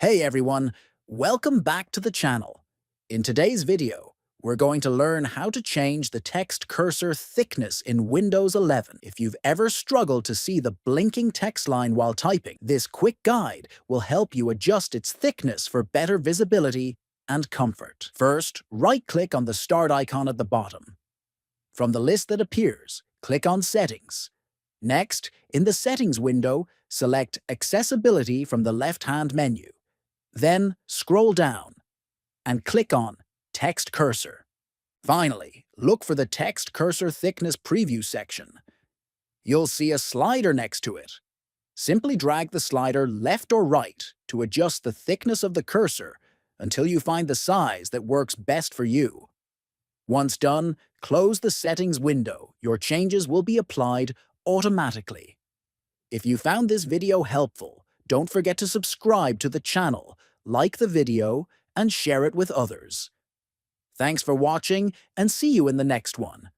Hey everyone, welcome back to the channel. In today's video, we're going to learn how to change the text cursor thickness in Windows 11. If you've ever struggled to see the blinking text line while typing, this quick guide will help you adjust its thickness for better visibility and comfort. First, right-click on the Start icon at the bottom. From the list that appears, click on Settings. Next, in the Settings window, select Accessibility from the left-hand menu. Then scroll down and click on Text Cursor. Finally, look for the Text Cursor Thickness Preview section. You'll see a slider next to it. Simply drag the slider left or right to adjust the thickness of the cursor until you find the size that works best for you. Once done, close the Settings window. Your changes will be applied automatically. If you found this video helpful, don't forget to subscribe to the channel, like the video, and share it with others. Thanks for watching, and see you in the next one.